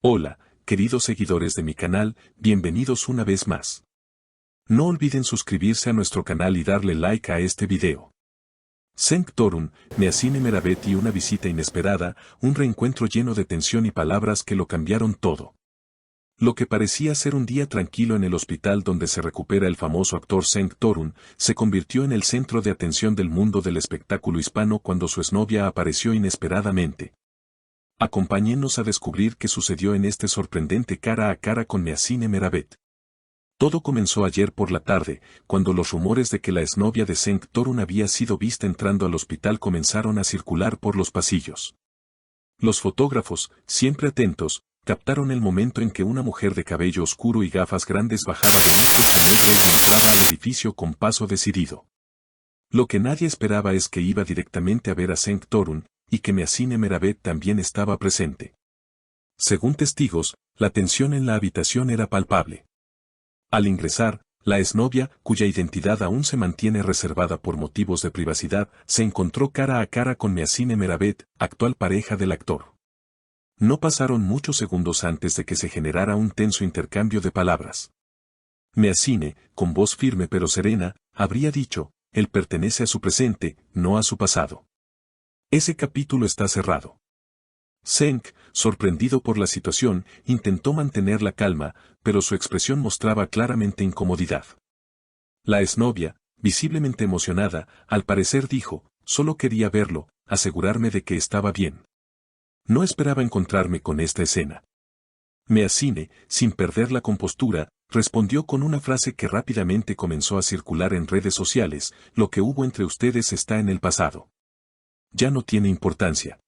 Hola, queridos seguidores de mi canal, bienvenidos una vez más. No olviden suscribirse a nuestro canal y darle like a este video. Cenk Torun, Meassine Meravet y una visita inesperada, un reencuentro lleno de tensión y palabras que lo cambiaron todo. Lo que parecía ser un día tranquilo en el hospital donde se recupera el famoso actor Cenk Torun, se convirtió en el centro de atención del mundo del espectáculo hispano cuando su exnovia apareció inesperadamente. Acompáñennos a descubrir qué sucedió en este sorprendente cara a cara con Meassine Meravet. Todo comenzó ayer por la tarde, cuando los rumores de que la exnovia de Cenk Torun había sido vista entrando al hospital comenzaron a circular por los pasillos. Los fotógrafos, siempre atentos, captaron el momento en que una mujer de cabello oscuro y gafas grandes bajaba de un coche negro y entraba al edificio con paso decidido. Lo que nadie esperaba es que iba directamente a ver a Cenk Torun, y que Meassine Meravet también estaba presente. Según testigos, la tensión en la habitación era palpable. Al ingresar, la exnovia, cuya identidad aún se mantiene reservada por motivos de privacidad, se encontró cara a cara con Meassine Meravet, actual pareja del actor. No pasaron muchos segundos antes de que se generara un tenso intercambio de palabras. Meassine, con voz firme pero serena, habría dicho: él pertenece a su presente, no a su pasado. Ese capítulo está cerrado. Cenk, sorprendido por la situación, intentó mantener la calma, pero su expresión mostraba claramente incomodidad. La exnovia, visiblemente emocionada, al parecer dijo: solo quería verlo, asegurarme de que estaba bien. No esperaba encontrarme con esta escena. Meassine, sin perder la compostura, respondió con una frase que rápidamente comenzó a circular en redes sociales: lo que hubo entre ustedes está en el pasado. Ya no tiene importancia.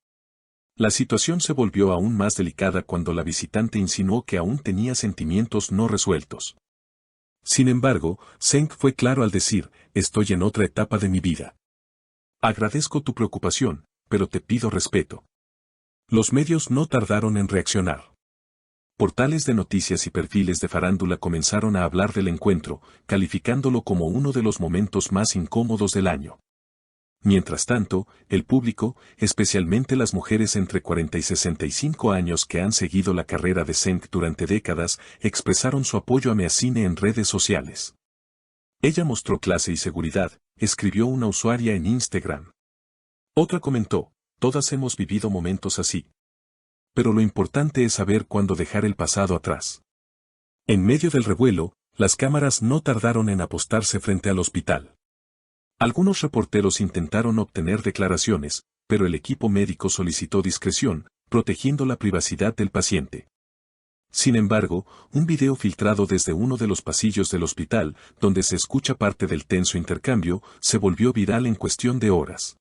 La situación se volvió aún más delicada cuando la visitante insinuó que aún tenía sentimientos no resueltos. Sin embargo, Cenk fue claro al decir: estoy en otra etapa de mi vida. Agradezco tu preocupación, pero te pido respeto. Los medios no tardaron en reaccionar. Portales de noticias y perfiles de farándula comenzaron a hablar del encuentro, calificándolo como uno de los momentos más incómodos del año. Mientras tanto, el público, especialmente las mujeres entre 40 y 65 años que han seguido la carrera de Cenk durante décadas, expresaron su apoyo a Meassine en redes sociales. Ella mostró clase y seguridad, escribió una usuaria en Instagram. Otra comentó: todas hemos vivido momentos así. Pero lo importante es saber cuándo dejar el pasado atrás. En medio del revuelo, las cámaras no tardaron en apostarse frente al hospital. Algunos reporteros intentaron obtener declaraciones, pero el equipo médico solicitó discreción, protegiendo la privacidad del paciente. Sin embargo, un video filtrado desde uno de los pasillos del hospital, donde se escucha parte del tenso intercambio, se volvió viral en cuestión de horas.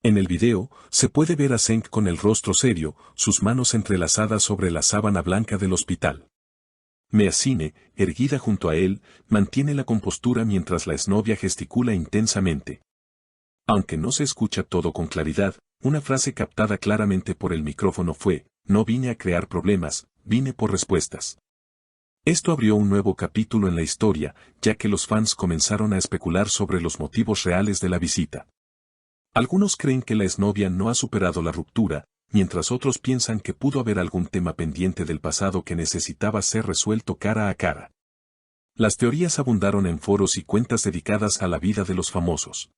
En el video, se puede ver a Cenk con el rostro serio, sus manos entrelazadas sobre la sábana blanca del hospital. Meassine, erguida junto a él, mantiene la compostura mientras la exnovia gesticula intensamente. Aunque no se escucha todo con claridad, una frase captada claramente por el micrófono fue: no vine a crear problemas, vine por respuestas. Esto abrió un nuevo capítulo en la historia, ya que los fans comenzaron a especular sobre los motivos reales de la visita. Algunos creen que la exnovia no ha superado la ruptura, mientras otros piensan que pudo haber algún tema pendiente del pasado que necesitaba ser resuelto cara a cara. Las teorías abundaron en foros y cuentas dedicadas a la vida de los famosos.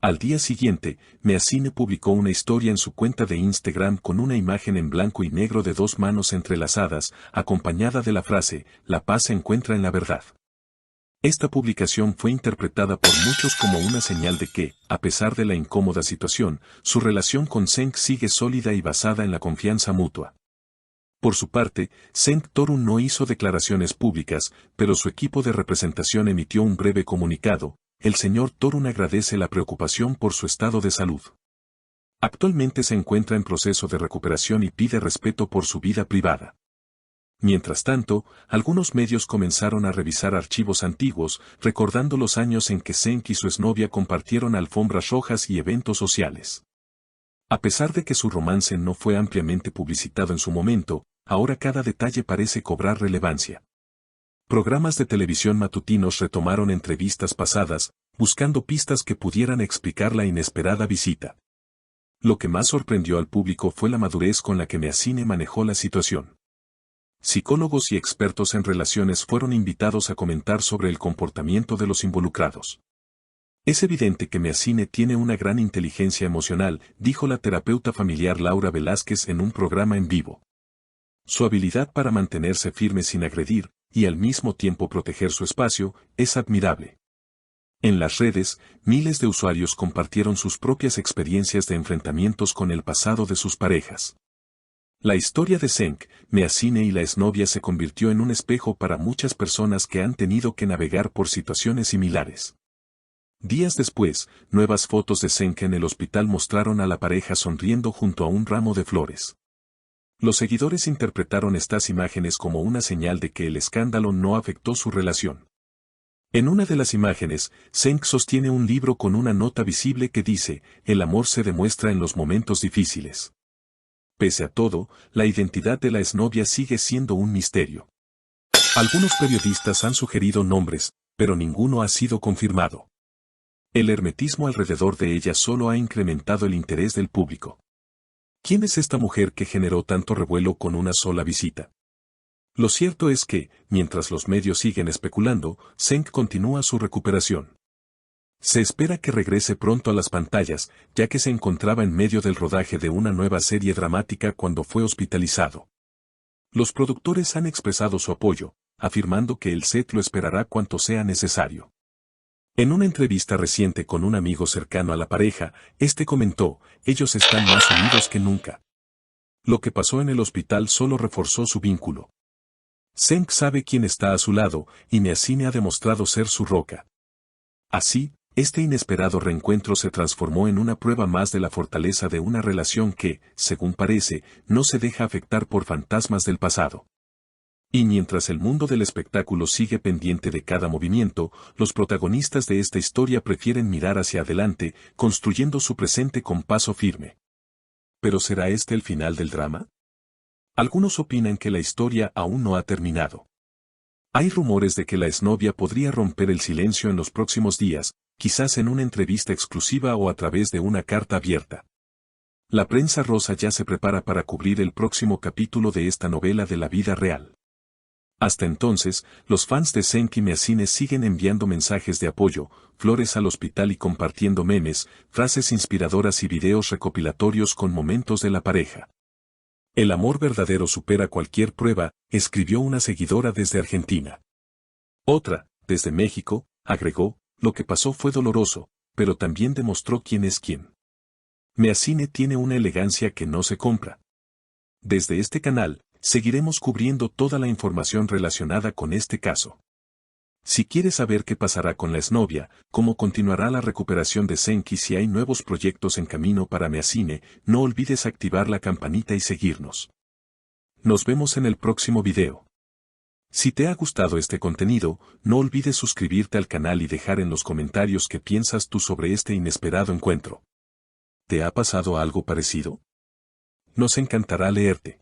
Al día siguiente, Meassine publicó una historia en su cuenta de Instagram con una imagen en blanco y negro de dos manos entrelazadas, acompañada de la frase: la paz se encuentra en la verdad. Esta publicación fue interpretada por muchos como una señal de que, a pesar de la incómoda situación, su relación con Cenk sigue sólida y basada en la confianza mutua. Por su parte, Cenk Torun no hizo declaraciones públicas, pero su equipo de representación emitió un breve comunicado: el señor Torun agradece la preocupación por su estado de salud. Actualmente se encuentra en proceso de recuperación y pide respeto por su vida privada. Mientras tanto, algunos medios comenzaron a revisar archivos antiguos, recordando los años en que Cenk y su exnovia compartieron alfombras rojas y eventos sociales. A pesar de que su romance no fue ampliamente publicitado en su momento, ahora cada detalle parece cobrar relevancia. Programas de televisión matutinos retomaron entrevistas pasadas, buscando pistas que pudieran explicar la inesperada visita. Lo que más sorprendió al público fue la madurez con la que Meassine manejó la situación. Psicólogos y expertos en relaciones fueron invitados a comentar sobre el comportamiento de los involucrados. Es evidente que Meazine tiene una gran inteligencia emocional, dijo la terapeuta familiar Laura Velázquez en un programa en vivo. Su habilidad para mantenerse firme sin agredir, y al mismo tiempo proteger su espacio, es admirable. En las redes, miles de usuarios compartieron sus propias experiencias de enfrentamientos con el pasado de sus parejas. La historia de Cenk, Meazine y la exnovia se convirtió en un espejo para muchas personas que han tenido que navegar por situaciones similares. Días después, nuevas fotos de Cenk en el hospital mostraron a la pareja sonriendo junto a un ramo de flores. Los seguidores interpretaron estas imágenes como una señal de que el escándalo no afectó su relación. En una de las imágenes, Cenk sostiene un libro con una nota visible que dice, "El amor se demuestra en los momentos difíciles". Pese a todo, la identidad de la exnovia sigue siendo un misterio. Algunos periodistas han sugerido nombres, pero ninguno ha sido confirmado. El hermetismo alrededor de ella solo ha incrementado el interés del público. ¿Quién es esta mujer que generó tanto revuelo con una sola visita? Lo cierto es que, mientras los medios siguen especulando, Cenk continúa su recuperación. Se espera que regrese pronto a las pantallas, ya que se encontraba en medio del rodaje de una nueva serie dramática cuando fue hospitalizado. Los productores han expresado su apoyo, afirmando que el set lo esperará cuanto sea necesario. En una entrevista reciente con un amigo cercano a la pareja, este comentó, "Ellos están más unidos que nunca". Lo que pasó en el hospital solo reforzó su vínculo. Cenk sabe quién está a su lado, y Meazine ha demostrado ser su roca. Así, este inesperado reencuentro se transformó en una prueba más de la fortaleza de una relación que, según parece, no se deja afectar por fantasmas del pasado. Y mientras el mundo del espectáculo sigue pendiente de cada movimiento, los protagonistas de esta historia prefieren mirar hacia adelante, construyendo su presente con paso firme. ¿Pero será este el final del drama? Algunos opinan que la historia aún no ha terminado. Hay rumores de que la exnovia podría romper el silencio en los próximos días, quizás en una entrevista exclusiva o a través de una carta abierta. La prensa rosa ya se prepara para cubrir el próximo capítulo de esta novela de la vida real. Hasta entonces, los fans de Cenk y Meazine siguen enviando mensajes de apoyo, flores al hospital y compartiendo memes, frases inspiradoras y videos recopilatorios con momentos de la pareja. El amor verdadero supera cualquier prueba, escribió una seguidora desde Argentina. Otra, desde México, agregó, "Lo que pasó fue doloroso, pero también demostró quién es quién". Meazine tiene una elegancia que no se compra. Desde este canal, seguiremos cubriendo toda la información relacionada con este caso. Si quieres saber qué pasará con la exnovia, cómo continuará la recuperación de Cenk y si hay nuevos proyectos en camino para Meazine, no olvides activar la campanita y seguirnos. Nos vemos en el próximo video. Si te ha gustado este contenido, no olvides suscribirte al canal y dejar en los comentarios qué piensas tú sobre este inesperado encuentro. ¿Te ha pasado algo parecido? Nos encantará leerte.